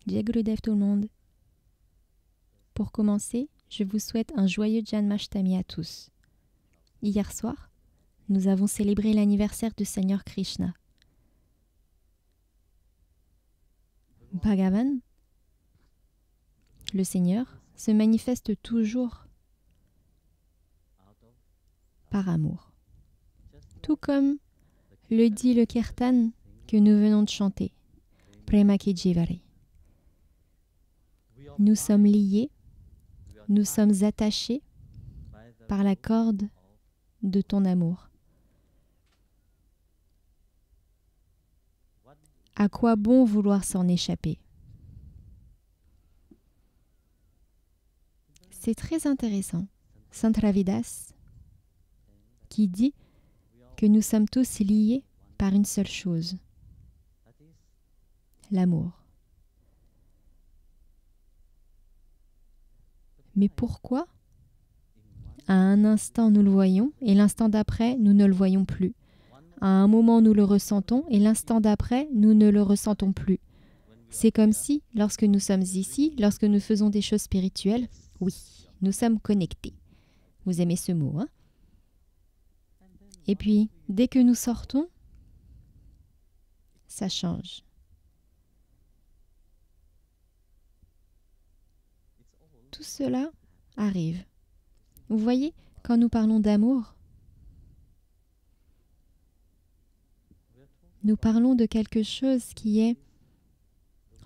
Jai Gurudev tout le monde. Pour commencer, je vous souhaite un joyeux Janmashtami à tous. Hier soir, nous avons célébré l'anniversaire du Seigneur Krishna. Bhagavan, le Seigneur, se manifeste toujours par amour. Tout comme le dit le kirtan que nous venons de chanter, Prema Ki Jivare. Nous sommes liés, nous sommes attachés par la corde de ton amour. À quoi bon vouloir s'en échapper? C'est très intéressant. Saint Ravidas qui dit que nous sommes tous liés par une seule chose, l'amour. Mais pourquoi, à un instant nous le voyons et l'instant d'après nous ne le voyons plus? À un moment nous le ressentons et l'instant d'après nous ne le ressentons plus. C'est comme si, lorsque nous sommes ici, lorsque nous faisons des choses spirituelles, oui, nous sommes connectés. Vous aimez ce mot, hein? Et puis, dès que nous sortons, ça change. Tout cela arrive. Vous voyez, quand nous parlons d'amour, nous parlons de quelque chose qui est...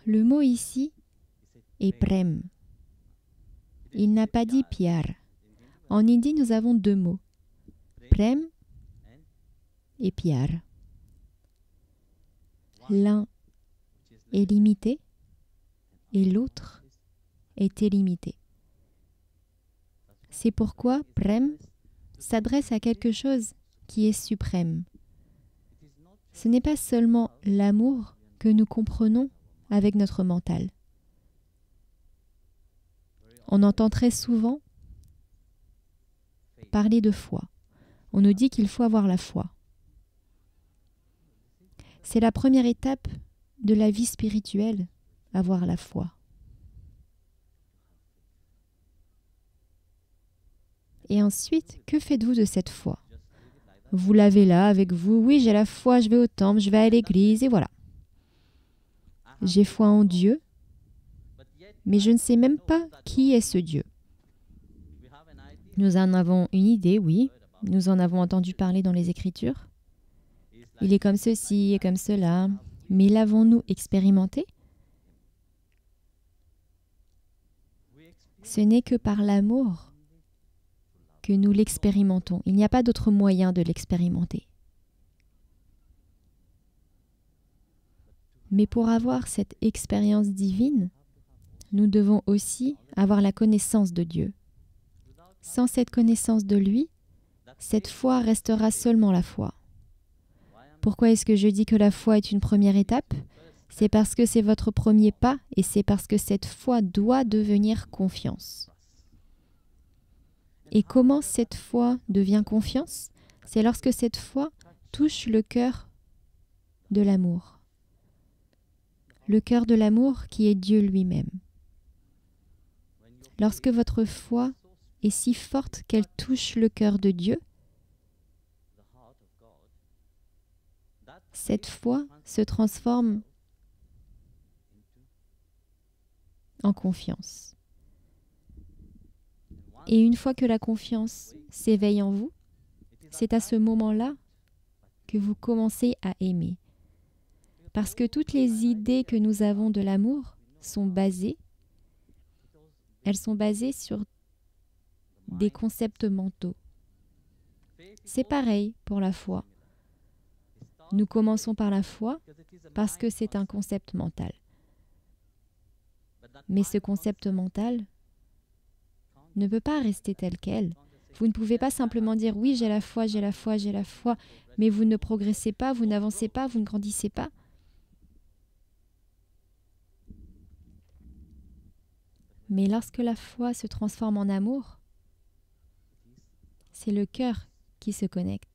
Le mot ici est prem. Il n'a pas dit pyar. En hindi, nous avons deux mots, prem et pyar. L'un est limité et l'autre est illimité. C'est pourquoi prem s'adresse à quelque chose qui est suprême. Ce n'est pas seulement l'amour que nous comprenons avec notre mental. On entend très souvent parler de foi. On nous dit qu'il faut avoir la foi. C'est la première étape de la vie spirituelle, avoir la foi. Et ensuite, que faites-vous de cette foi? Vous l'avez là avec vous. Oui, j'ai la foi, je vais au temple, je vais à l'église et voilà. J'ai foi en Dieu, mais je ne sais même pas qui est ce Dieu. Nous en avons une idée, oui. Nous en avons entendu parler dans les Écritures. Il est comme ceci et comme cela. Mais l'avons-nous expérimenté? Ce n'est que par l'amour que nous l'expérimentons. Il n'y a pas d'autre moyen de l'expérimenter. Mais pour avoir cette expérience divine, nous devons aussi avoir la connaissance de Dieu. Sans cette connaissance de lui, cette foi restera seulement la foi. Pourquoi est-ce que je dis que la foi est une première étape? C'est parce que c'est votre premier pas et c'est parce que cette foi doit devenir confiance. Et comment cette foi devient confiance? C'est lorsque cette foi touche le cœur de l'amour. Le cœur de l'amour qui est Dieu lui-même. Lorsque votre foi est si forte qu'elle touche le cœur de Dieu, cette foi se transforme en confiance. Et une fois que la confiance s'éveille en vous, c'est à ce moment-là que vous commencez à aimer. Parce que toutes les idées que nous avons de l'amour sont basées, elles sont basées sur des concepts mentaux. C'est pareil pour la foi. Nous commençons par la foi parce que c'est un concept mental. Mais ce concept mental ne peut pas rester tel quel. Vous ne pouvez pas simplement dire « oui, j'ai la foi, j'ai la foi, j'ai la foi », mais vous ne progressez pas, vous n'avancez pas, vous ne grandissez pas. Mais lorsque la foi se transforme en amour, c'est le cœur qui se connecte.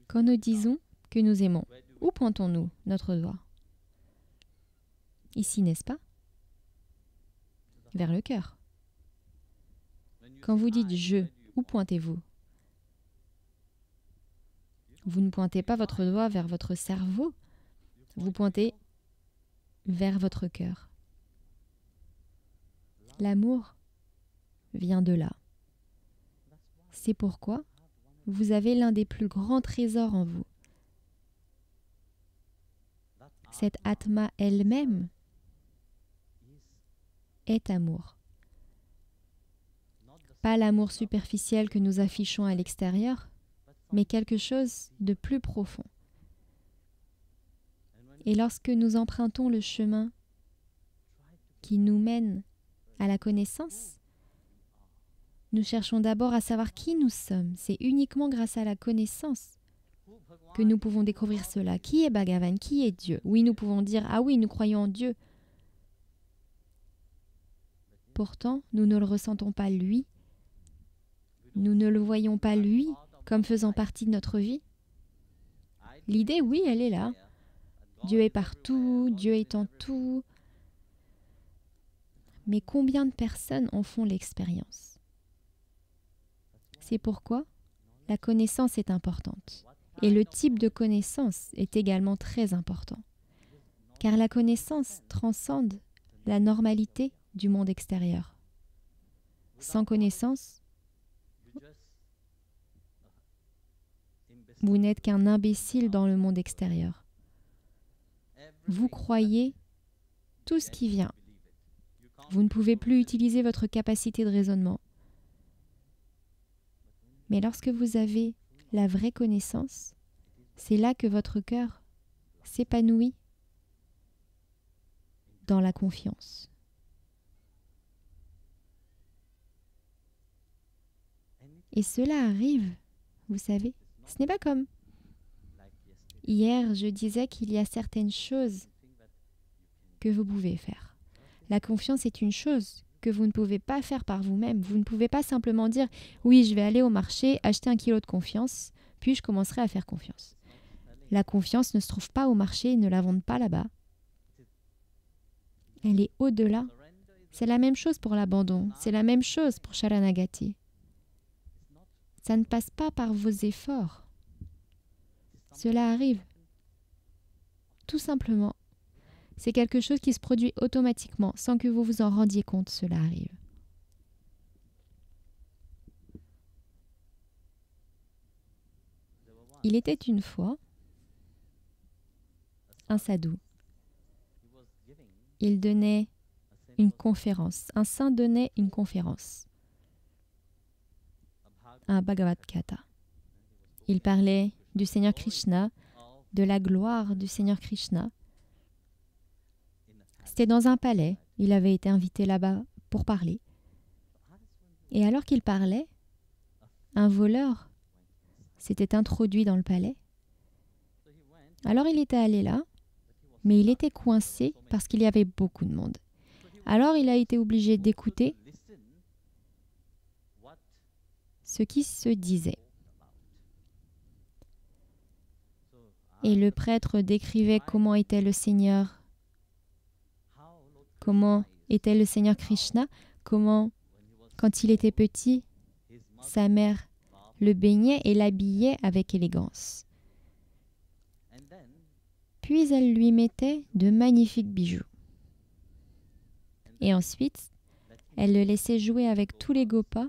Quand nous disons que nous aimons, où pointons-nous notre doigt? Ici, n'est-ce pas? Vers le cœur. Quand vous dites « je », où pointez-vous? Vous ne pointez pas votre doigt vers votre cerveau, vous pointez vers votre cœur. L'amour vient de là. C'est pourquoi vous avez l'un des plus grands trésors en vous. Cette Atma elle-même est amour. Pas l'amour superficiel que nous affichons à l'extérieur, mais quelque chose de plus profond. Et lorsque nous empruntons le chemin qui nous mène à la connaissance, nous cherchons d'abord à savoir qui nous sommes. C'est uniquement grâce à la connaissance que nous pouvons découvrir cela. Qui est Bhagavan? Qui est Dieu? Oui, nous pouvons dire « Ah oui, nous croyons en Dieu ». Pourtant, nous ne le ressentons pas lui. Nous ne le voyons pas lui comme faisant partie de notre vie. L'idée, oui, elle est là. Dieu est partout, Dieu est en tout. Mais combien de personnes en font l'expérience? C'est pourquoi la connaissance est importante. Et le type de connaissance est également très important. Car la connaissance transcende la normalité du monde extérieur. Sans connaissance, vous n'êtes qu'un imbécile dans le monde extérieur. Vous croyez tout ce qui vient. Vous ne pouvez plus utiliser votre capacité de raisonnement. Mais lorsque vous avez la vraie connaissance, c'est là que votre cœur s'épanouit dans la confiance. Et cela arrive, vous savez, ce n'est pas comme hier, je disais qu'il y a certaines choses que vous pouvez faire. La confiance est une chose que vous ne pouvez pas faire par vous-même. Vous ne pouvez pas simplement dire « Oui, je vais aller au marché, acheter 1 kilo de confiance, puis je commencerai à faire confiance. » La confiance ne se trouve pas au marché, ils ne la vendent pas là-bas. Elle est au-delà. C'est la même chose pour l'abandon, c'est la même chose pour Sharanagati. Ça ne passe pas par vos efforts. Cela arrive. Tout simplement. C'est quelque chose qui se produit automatiquement, sans que vous vous en rendiez compte, cela arrive. Il était une fois un sadhu. Il donnait une conférence. Un saint donnait une conférence. Un Bhagavad Gita. Il parlait du Seigneur Krishna, de la gloire du Seigneur Krishna. C'était dans un palais. Il avait été invité là-bas pour parler. Et alors qu'il parlait, un voleur s'était introduit dans le palais. Alors il était allé là, mais il était coincé parce qu'il y avait beaucoup de monde. Alors il a été obligé d'écouter ce qui se disait. Et le prêtre décrivait comment était le Seigneur, comment était le Seigneur Krishna, comment, quand il était petit, sa mère le baignait et l'habillait avec élégance. Puis elle lui mettait de magnifiques bijoux. Et ensuite, elle le laissait jouer avec tous les gopas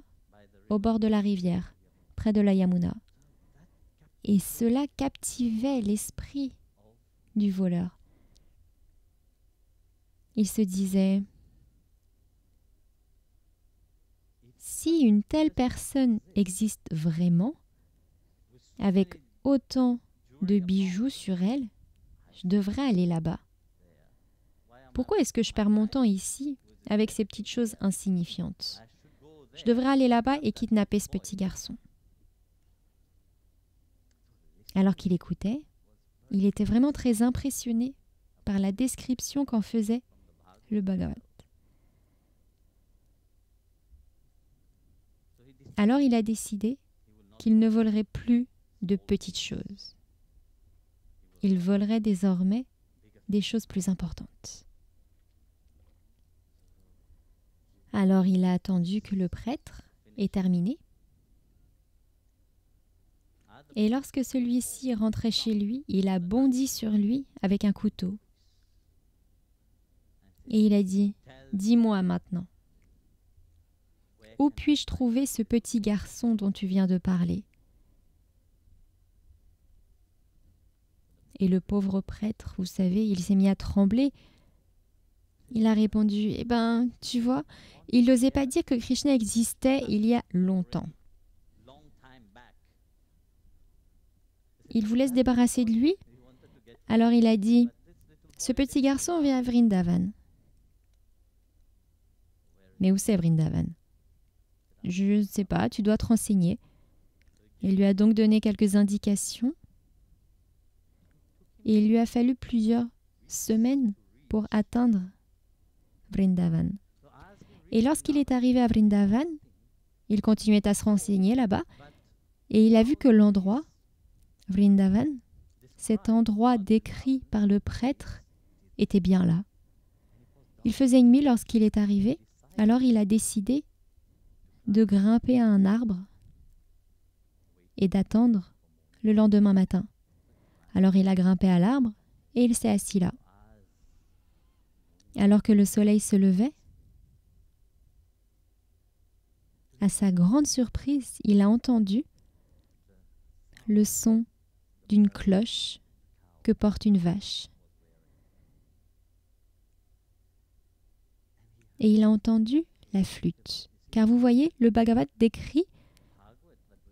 au bord de la rivière, près de la Yamuna. Et cela captivait l'esprit du voleur. Il se disait, si une telle personne existe vraiment, avec autant de bijoux sur elle, je devrais aller là-bas. Pourquoi est-ce que je perds mon temps ici avec ces petites choses insignifiantes? Je devrais aller là-bas et kidnapper ce petit garçon. Alors qu'il écoutait, il était vraiment très impressionné par la description qu'en faisait le Bhagavad. Alors il a décidé qu'il ne volerait plus de petites choses. Il volerait désormais des choses plus importantes. Alors il a attendu que le prêtre ait terminé. Et lorsque celui-ci rentrait chez lui, il a bondi sur lui avec un couteau. Et il a dit, « Dis-moi maintenant, où puis-je trouver ce petit garçon dont tu viens de parler ?» Et le pauvre prêtre, vous savez, il s'est mis à trembler. Il a répondu, « Eh bien, tu vois, il n'osait pas dire que Krishna existait il y a longtemps. Il voulait se débarrasser de lui. Alors il a dit, « Ce petit garçon vient à Vrindavan. » Mais où c'est Vrindavan? Je ne sais pas, tu dois te renseigner. Il lui a donc donné quelques indications. Et il lui a fallu plusieurs semaines pour atteindre Vrindavan. Et lorsqu'il est arrivé à Vrindavan, il continuait à se renseigner là-bas et il a vu que l'endroit, Vrindavan, cet endroit décrit par le prêtre, était bien là. Il faisait nuit lorsqu'il est arrivé, alors il a décidé de grimper à un arbre et d'attendre le lendemain matin. Alors il a grimpé à l'arbre et il s'est assis là. Alors que le soleil se levait, à sa grande surprise, il a entendu le son d'une cloche que porte une vache. Et il a entendu la flûte. Car vous voyez, le Bhagavad décrit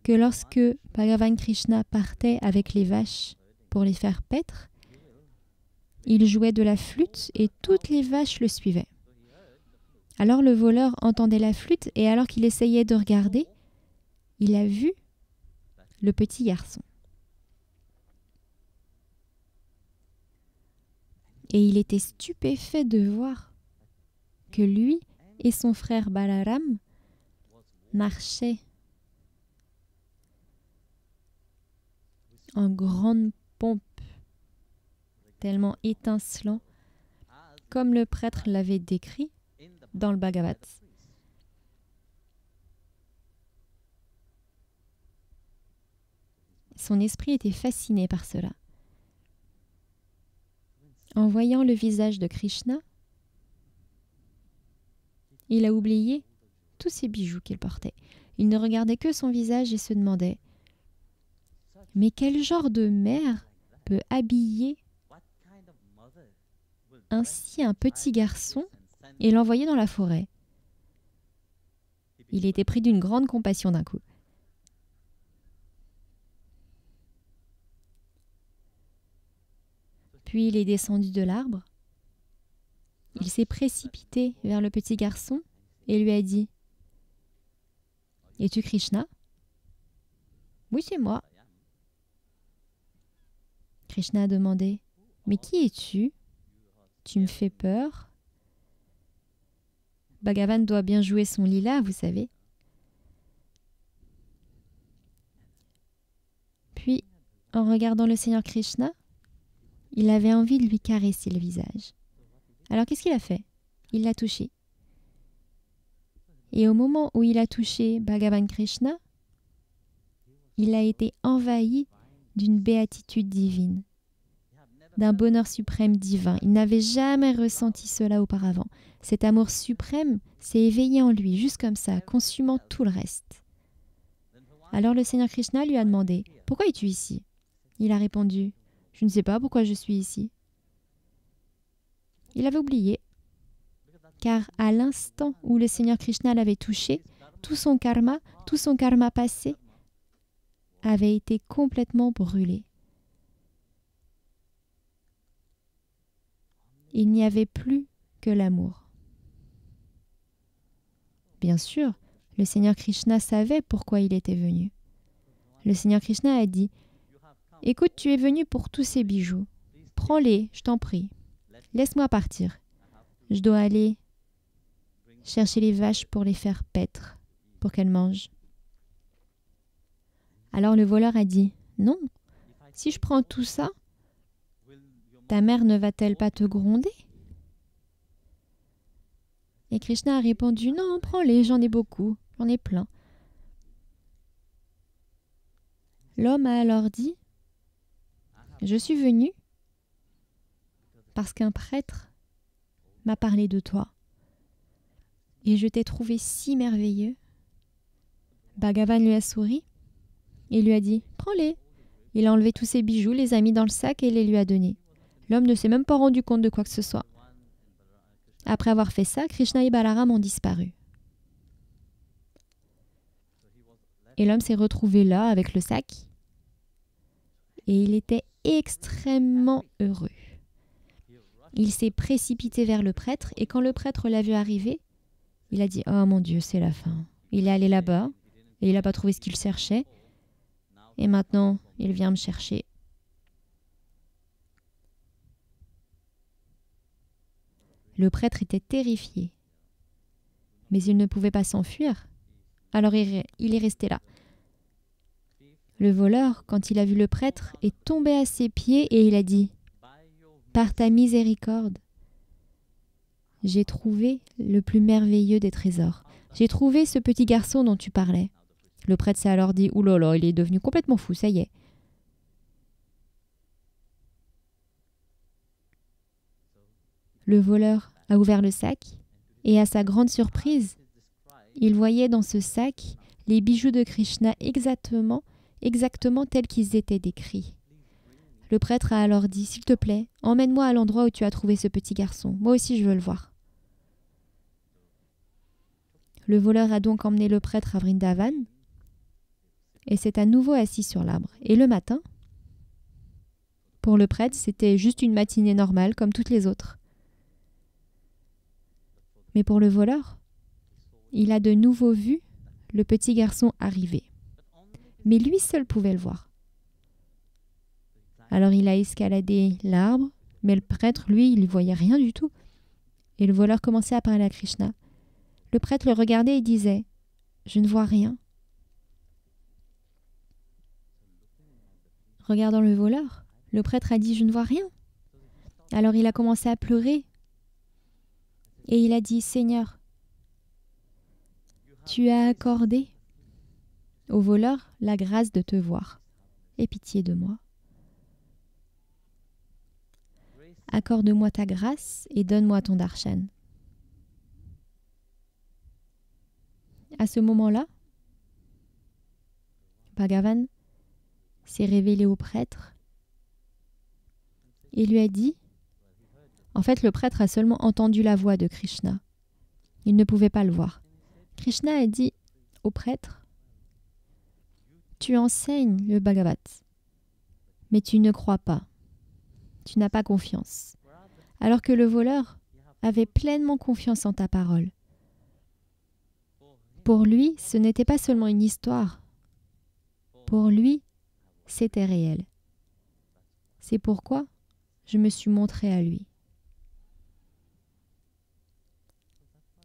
que lorsque Bhagavan Krishna partait avec les vaches pour les faire paître, il jouait de la flûte et toutes les vaches le suivaient. Alors le voleur entendait la flûte et alors qu'il essayait de regarder, il a vu le petit garçon. Et il était stupéfait de voir que lui et son frère Balaram marchaient en grande pompe, tellement étincelant, comme le prêtre l'avait décrit dans le Bhagavad. Son esprit était fasciné par cela. En voyant le visage de Krishna, il a oublié tous ses bijoux qu'il portait. Il ne regardait que son visage et se demandait « Mais quel genre de mère peut habiller ainsi un petit garçon et l'envoyer dans la forêt ?» Il était pris d'une grande compassion d'un coup. Puis il est descendu de l'arbre. Il s'est précipité vers le petit garçon et lui a dit « Es-tu Krishna ?»« Oui, c'est moi. » Krishna a demandé « Mais qui es-tu? Tu me fais peur. » Bhagavan doit bien jouer son lila, vous savez. Puis, en regardant le Seigneur Krishna, il avait envie de lui caresser le visage. Alors qu'est-ce qu'il a fait? Il l'a touché. Et au moment où il a touché Bhagavan Krishna, il a été envahi d'une béatitude divine, d'un bonheur suprême divin. Il n'avait jamais ressenti cela auparavant. Cet amour suprême s'est éveillé en lui, juste comme ça, consumant tout le reste. Alors le Seigneur Krishna lui a demandé « Pourquoi es-tu ici ?» Il a répondu « Je ne sais pas pourquoi je suis ici. » Il avait oublié, car à l'instant où le Seigneur Krishna l'avait touché, tout son karma passé avait été complètement brûlé. Il n'y avait plus que l'amour. Bien sûr, le Seigneur Krishna savait pourquoi il était venu. Le Seigneur Krishna a dit « Écoute, tu es venu pour tous ces bijoux. Prends-les, je t'en prie. Laisse-moi partir. Je dois aller chercher les vaches pour les faire paître, pour qu'elles mangent. » Alors le voleur a dit « Non, si je prends tout ça, ta mère ne va-t-elle pas te gronder? Et Krishna a répondu, non, prends-les, j'en ai beaucoup, j'en ai plein. L'homme a alors dit, je suis venu parce qu'un prêtre m'a parlé de toi. Et je t'ai trouvé si merveilleux. Bhagavan lui a souri et lui a dit, prends-les. Il a enlevé tous ses bijoux, les a mis dans le sac et les lui a donnés. L'homme ne s'est même pas rendu compte de quoi que ce soit. Après avoir fait ça, Krishna et Balaram ont disparu. Et l'homme s'est retrouvé là avec le sac et il était extrêmement heureux. Il s'est précipité vers le prêtre et quand le prêtre l'a vu arriver, il a dit « Oh mon Dieu, c'est la fin ». Il est allé là-bas et il n'a pas trouvé ce qu'il cherchait et maintenant il vient me chercher. Le prêtre était terrifié, mais il ne pouvait pas s'enfuir, alors il est resté là. Le voleur, quand il a vu le prêtre, est tombé à ses pieds et il a dit « Par ta miséricorde, j'ai trouvé le plus merveilleux des trésors. J'ai trouvé ce petit garçon dont tu parlais. » Le prêtre s'est alors dit « Ouh là là, il est devenu complètement fou, ça y est. » Le voleur a ouvert le sac et à sa grande surprise, il voyait dans ce sac les bijoux de Krishna exactement tels qu'ils étaient décrits. Le prêtre a alors dit « S'il te plaît, emmène-moi à l'endroit où tu as trouvé ce petit garçon. Moi aussi, je veux le voir. » Le voleur a donc emmené le prêtre à Vrindavan et s'est à nouveau assis sur l'arbre. Et le matin, pour le prêtre, c'était juste une matinée normale comme toutes les autres. Mais pour le voleur, il a de nouveau vu le petit garçon arriver. Mais lui seul pouvait le voir. Alors il a escaladé l'arbre, mais le prêtre, lui, il ne voyait rien du tout. Et le voleur commençait à parler à Krishna. Le prêtre le regardait et disait « Je ne vois rien. » Regardant le voleur, le prêtre a dit « Je ne vois rien. » Alors il a commencé à pleurer et il a dit « Seigneur, tu as accordé au voleur la grâce de te voir. Aie pitié de moi. Accorde-moi ta grâce et donne-moi ton darshan. » À ce moment-là, Bhagavan s'est révélé au prêtre et lui a dit, en fait le prêtre a seulement entendu la voix de Krishna. Il ne pouvait pas le voir. Krishna a dit au prêtre, tu enseignes le Bhagavat, mais tu ne crois pas. Tu n'as pas confiance. Alors que le voleur avait pleinement confiance en ta parole. Pour lui, ce n'était pas seulement une histoire. Pour lui, c'était réel. C'est pourquoi je me suis montré à lui.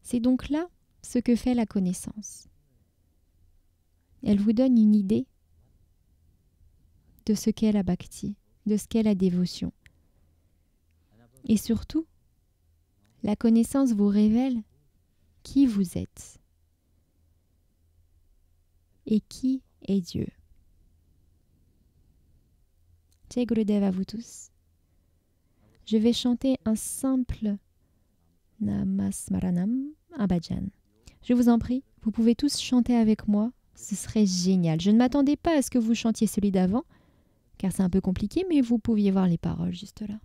C'est donc là ce que fait la connaissance. Elle vous donne une idée de ce qu'est la bhakti, de ce qu'est la dévotion. Et surtout, la connaissance vous révèle qui vous êtes et qui est Dieu. Jai Gurudev à vous tous. Je vais chanter un simple Namasmaranam, un bhajan. Je vous en prie, vous pouvez tous chanter avec moi, ce serait génial. Je ne m'attendais pas à ce que vous chantiez celui d'avant, car c'est un peu compliqué, mais vous pouviez voir les paroles juste là.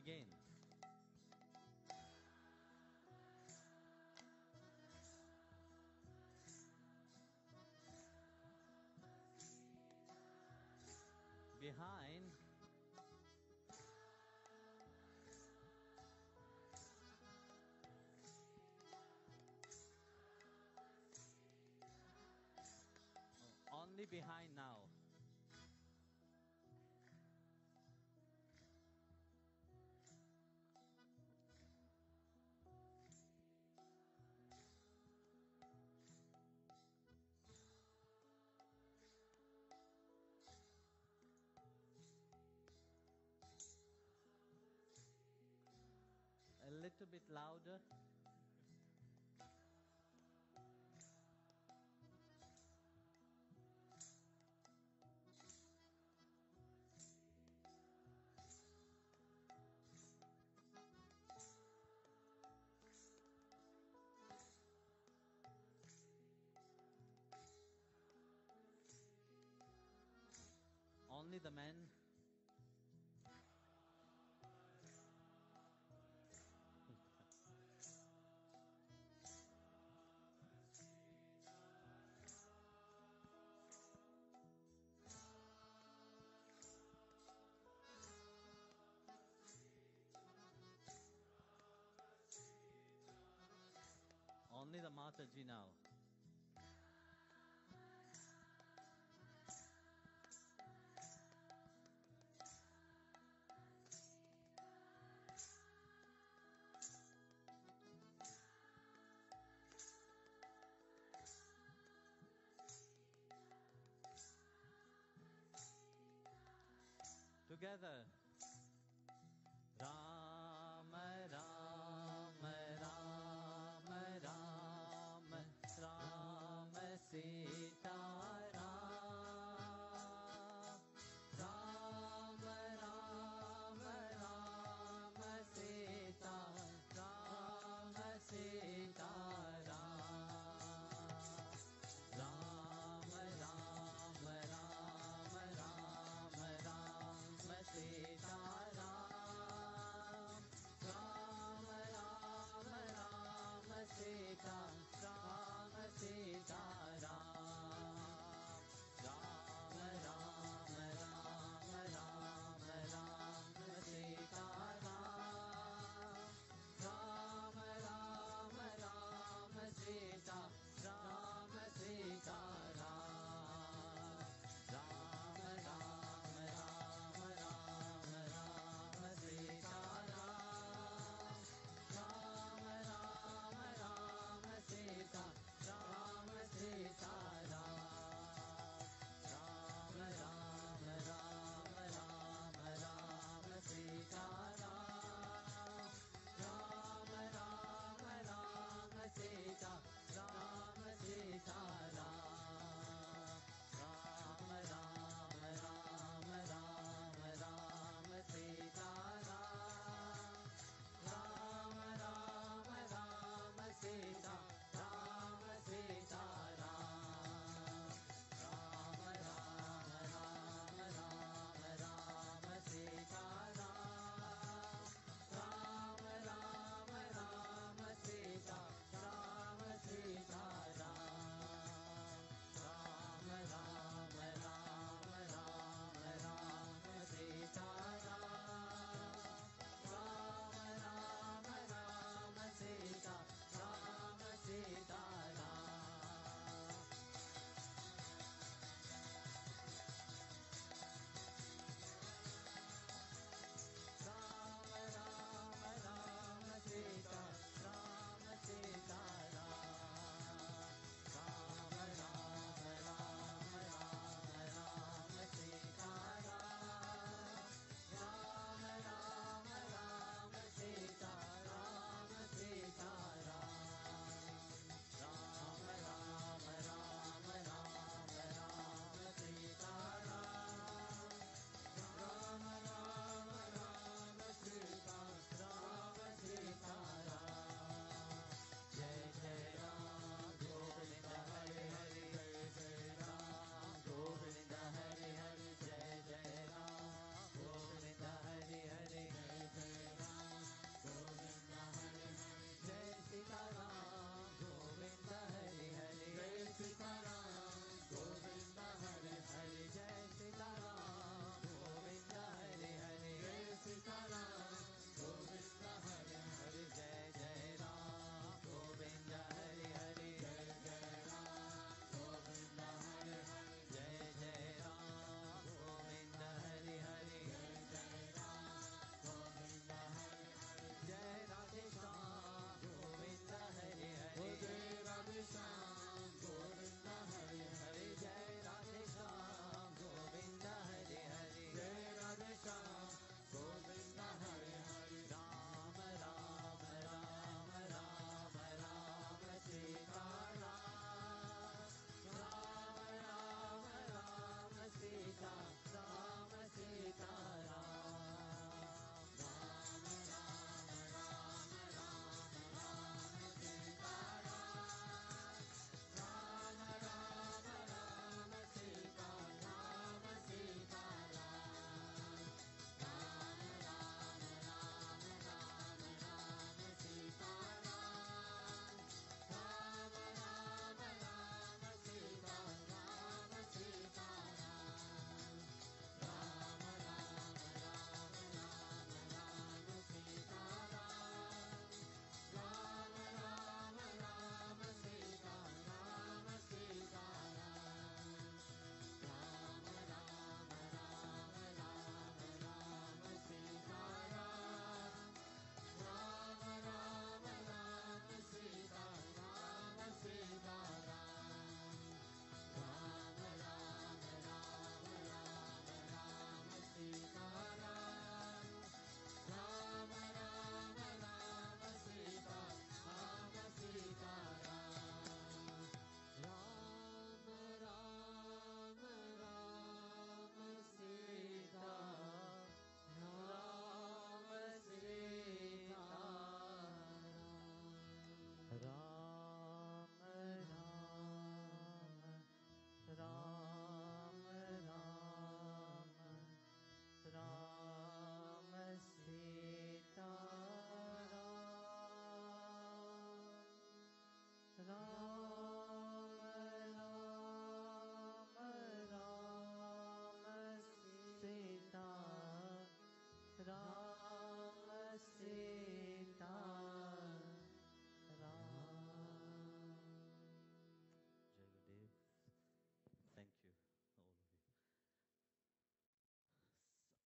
Again. Behind. Only behind now. A little bit louder. Only the men. Only the Mataji now. Together.